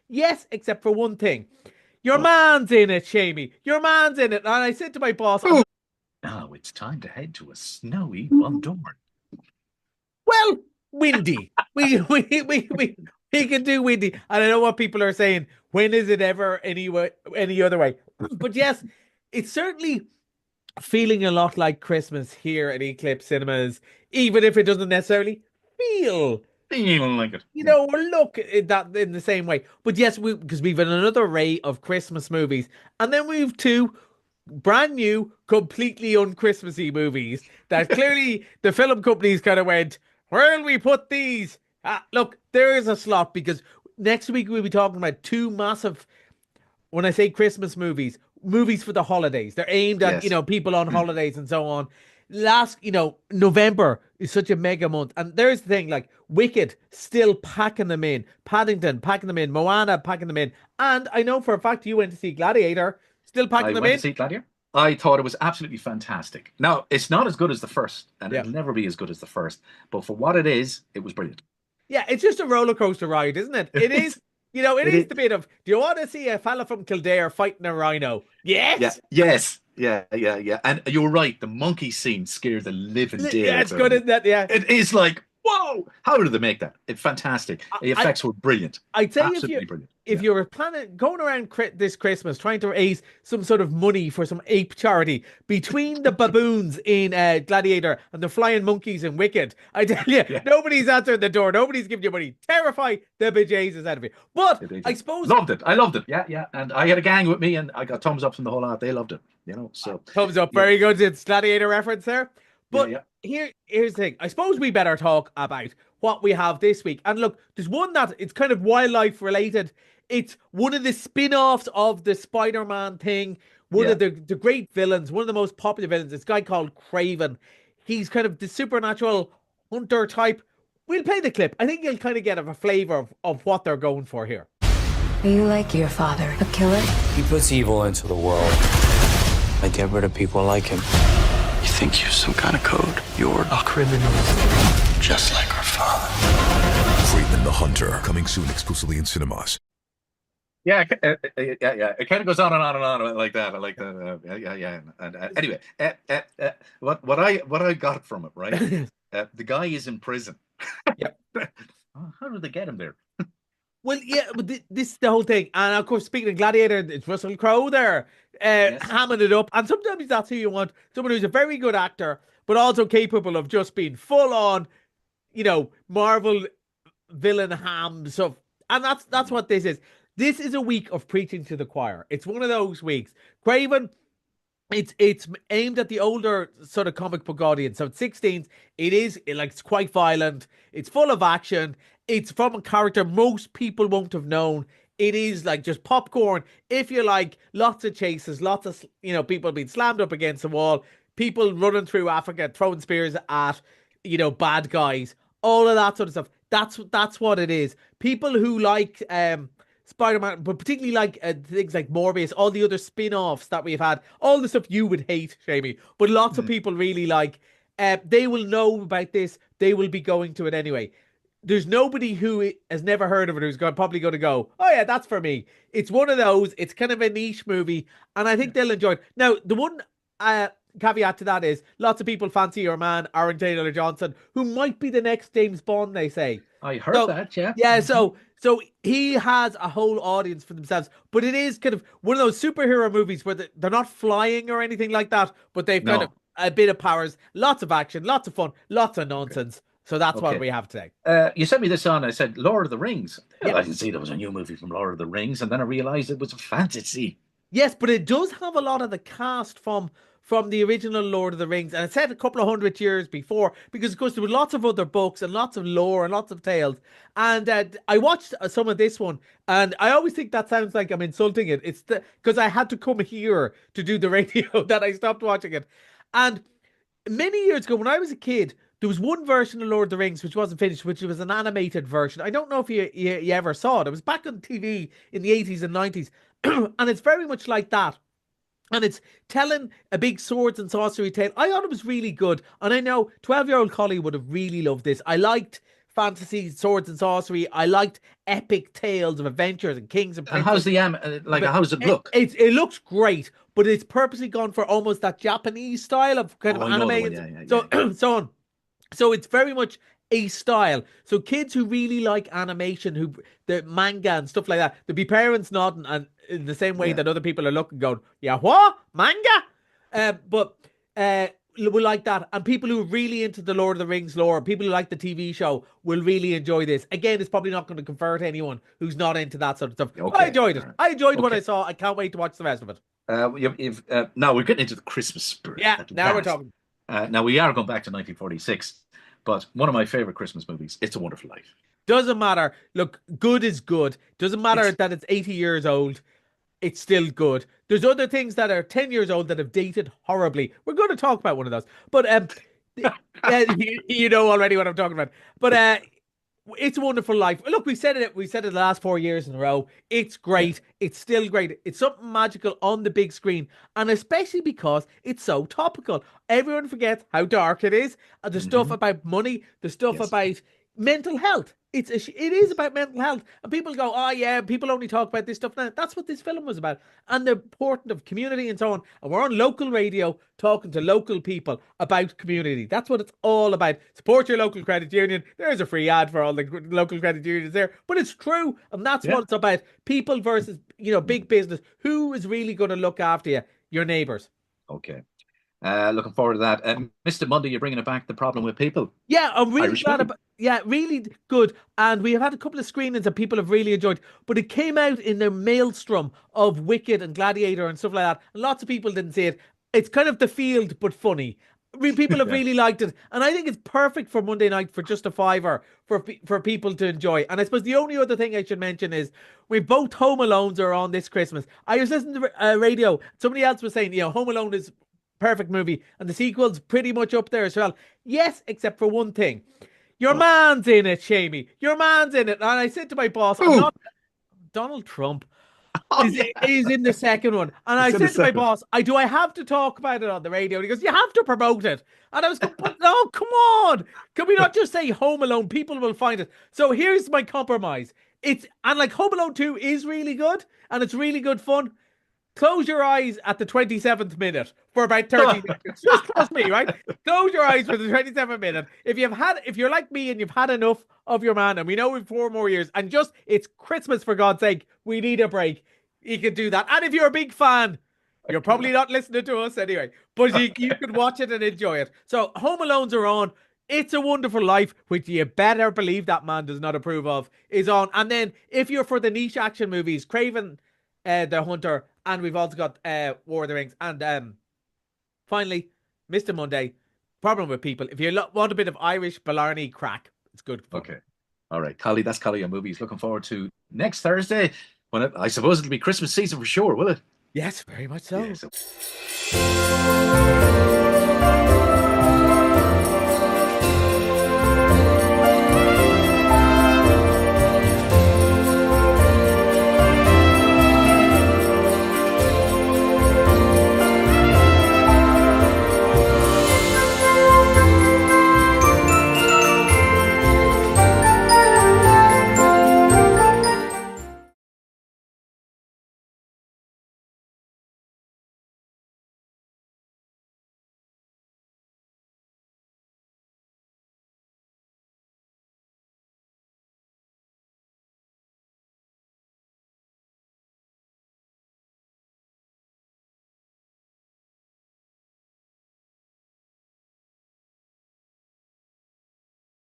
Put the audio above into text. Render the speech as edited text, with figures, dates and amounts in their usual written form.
Yes, except for one thing. Your man's in it, Shamey. Your man's in it. And I said to my boss, I'm Now it's time to head to a snowy Bundoran. well, windy. We can do windy. And I know what people are saying. When is it ever any other way? But yes, it's certainly feeling a lot like Christmas here at Eclipse Cinemas, even if it doesn't necessarily feel, Feeling like it. you Yeah. know, or look in that in the same way. But yes, we because we've another array of Christmas movies, and then we've two brand new, completely un-Christmassy movies that clearly the film companies kind of went, where'll we put these? Look, there is a slot because next week we'll be talking about two massive, when I say Christmas movies, movies for the holidays. They're aimed at, Yes. people on holidays and so on. November is such a mega month. And there's the thing, like Wicked still packing them in, Paddington packing them in, Moana packing them in. And I know for a fact you went to see Gladiator, still packing I them went to in. see Gladiator. I thought it was absolutely fantastic. Now, it's not as good as the first, and Yeah. it'll never be as good as the first. But for what it is, it was brilliant. Yeah, it's just a roller coaster ride, isn't it? It is, It's, it it is is. the bit of, do you want to see a fella from Kildare fighting a rhino? Yeah. Yes! Yes. Yeah. Yeah. Yeah. And you're right. The monkey scene scared the living Yeah, daylights it's out of good, me. isn't it? Yeah. It is like, whoa! How did they make that? It's fantastic. The I, effects were brilliant. I'd say Absolutely brilliant. if Yeah. you were planning going around this Christmas trying to raise some sort of money for some ape charity between the baboons in Gladiator and the flying monkeys in Wicked, I tell you, Yeah. nobody's answering the door. Nobody's giving you money. Terrify the bejesus out of you. But I suppose Loved it. I loved it. Yeah, yeah. And I had a gang with me, and I got thumbs up from the whole lot. They loved it. So thumbs up. yeah, Very good. It's Gladiator reference there. yeah, But yeah. here's the thing. I suppose we better talk about what we have this week. And look, there's one that it's kind of wildlife related. It's one of the spin-offs of the Spider-Man thing. One Yeah. of the great villains, one of the most popular villains, this guy called Kraven. He's kind of the supernatural hunter type. We'll play the clip. I think you'll kind of get a flavor of what they're going for here. Are you like your father, a killer? He puts evil into the world. I get rid of people like him. You think you're some kind of code? You're a criminal. Just like our father. Kraven the Hunter, coming soon exclusively in cinemas. Yeah, yeah. It kind of goes on and on and on like that. I like that. Yeah, yeah. And anyway, what I got from it, right? The guy is in prison. Yep. How did they get him there? Well, yeah, but this is the whole thing. And of course, speaking of Gladiator, it's Russell Crowe there, Yes. hamming it up. And sometimes that's who you want. Someone who's a very good actor, but also capable of just being full on, Marvel villain ham stuff. And that's what this is. This is a week of preaching to the choir. It's one of those weeks. Craven, it's aimed at the older sort of comic book audience. So it's 16s. It's quite violent. It's full of action. It's from a character most people won't have known. It is like just popcorn. If you like, lots of chases, lots of people being slammed up against the wall, people running through Africa, throwing spears at bad guys, all of that sort of stuff. That's what it is. People who like Spider-Man, but particularly like things like Morbius, all the other spin-offs that we've had, all the stuff you would hate, Jamie, but lots of people really like. They will know about this. They will be going to it anyway. There's nobody who has never heard of it who's probably going to go, oh yeah, that's for me. It's one of those. It's kind of a niche movie, and I think they'll enjoy it. Now, the one caveat to that is lots of people fancy your man, Aaron Taylor Johnson, who might be the next James Bond, they say. I heard So, that. Yeah. yeah, so he has a whole audience for themselves, but it is kind of one of those superhero movies where they're not flying or anything like that, but they've kind of No. a bit of powers, lots of action, lots of fun, lots of nonsense. So that's what Okay. we have today. You sent me this on. I said Lord of the Rings. Yeah. I didn't see there was a new movie from Lord of the Rings, and then I realized it was a fantasy. Yes, but it does have a lot of the cast from the original Lord of the Rings, and it's set a couple of hundred years before, because of course there were lots of other books and lots of lore and lots of tales. And I watched some of this one, and I always think that sounds like I'm insulting it. It's because I had to come here to do the radio that I stopped watching it. And many years ago, when I was a kid, there was one version of Lord of the Rings which wasn't finished, which was an animated version. I don't know if you ever saw it. It was back on TV in the 80s and 90s. And it's very much like that. And it's telling a big swords and sorcery tale. I thought it was really good. And I know 12-year-old Collie would have really loved this. I liked fantasy, swords and sorcery. I liked epic tales of adventures and kings and And princes. how's it look? It looks great, but it's purposely gone for almost that Japanese style of kind of I know the anime. one, yeah. So on. So it's very much a style. So kids who really like animation, who the manga and stuff like that, there'll be parents nodding and in the same way Yeah. that other people are looking, going, "Yeah, what manga?" But will like that, and people who are really into the Lord of the Rings lore, people who like the TV show, will really enjoy this. Again, it's probably not going to convert anyone who's not into that sort of stuff. Okay, I enjoyed it. all right. I enjoyed what Okay. I saw. I can't wait to watch the rest of it. Now we're getting into the Christmas spirit. Yeah, at now we're last. talking. Now we are going back to 1946, but one of my favorite Christmas movies, It's a Wonderful Life. Doesn't matter. Look, good is good. Doesn't matter that it's 80 years old. It's still good. There's other things that are 10 years old that have dated horribly. We're going to talk about one of those. But you know already what I'm talking about. But It's a Wonderful Life. Look, we said it the last 4 years in a row. It's great. It's still great. It's something magical on the big screen, and especially because it's so topical. Everyone forgets how dark it is. The stuff about money, the stuff about mental health. It is about mental health, and people go, "Oh yeah, people only talk about this stuff now." That's what this film was about, and the importance of community and so on. And we're on local radio talking to local people about community. That's what it's all about. Support your local credit union. There's a free ad for all the local credit unions there, but it's true, and that's what it's about. People versus big business. Who is really going to look after you? Your neighbors. Okay. Looking forward to that. Mr. Monday, you're bringing it back, The Problem with People. Yeah, I'm really Irish glad movie. about. Yeah, really good. And we have had a couple of screenings that people have really enjoyed. But it came out in the maelstrom of Wicked and Gladiator and stuff like that. And lots of people didn't see it. It's kind of The Field, but funny. People have really liked it. And I think it's perfect for Monday night for just a fiver for people to enjoy. And I suppose the only other thing I should mention is we both Home Alones are on this Christmas. I was listening to radio. Somebody else was saying, Home Alone is perfect movie, and the sequel's pretty much up there as well. Yes, except for one thing. Your man's in it, Seamie. Your man's in it. And I said to my boss, I'm not Donald Trump is in the second one. And I said to my boss, do I have to talk about it on the radio? And he goes, you have to promote it. And I was going, but no, come on. Can we not just say Home Alone? People will find it. So here's my compromise. Home Alone 2 is really good, and it's really good fun. Close your eyes at the 27th minute for about 30 seconds. Just trust me, right? Close your eyes for the 27th minute. If you're like me and you've had enough of your man, and we know we've 4 more years, and it's Christmas for God's sake, we need a break. You can do that. And if you're a big fan, you're probably not listening to us anyway, but you can watch it and enjoy it. So Home Alones are on. It's a Wonderful Life, which you better believe that man does not approve of, is on. And then if you're for the niche action movies, Kraven the Hunter, and we've also got War of the Rings. And finally, Mr. Monday, Problem with People. If you want a bit of Irish Blarney crack, it's good. Okay. All right. Collie, that's Collie on Movies. Looking forward to next Thursday, when I suppose it'll be Christmas season for sure, will it? Yes, very much so. Yeah, so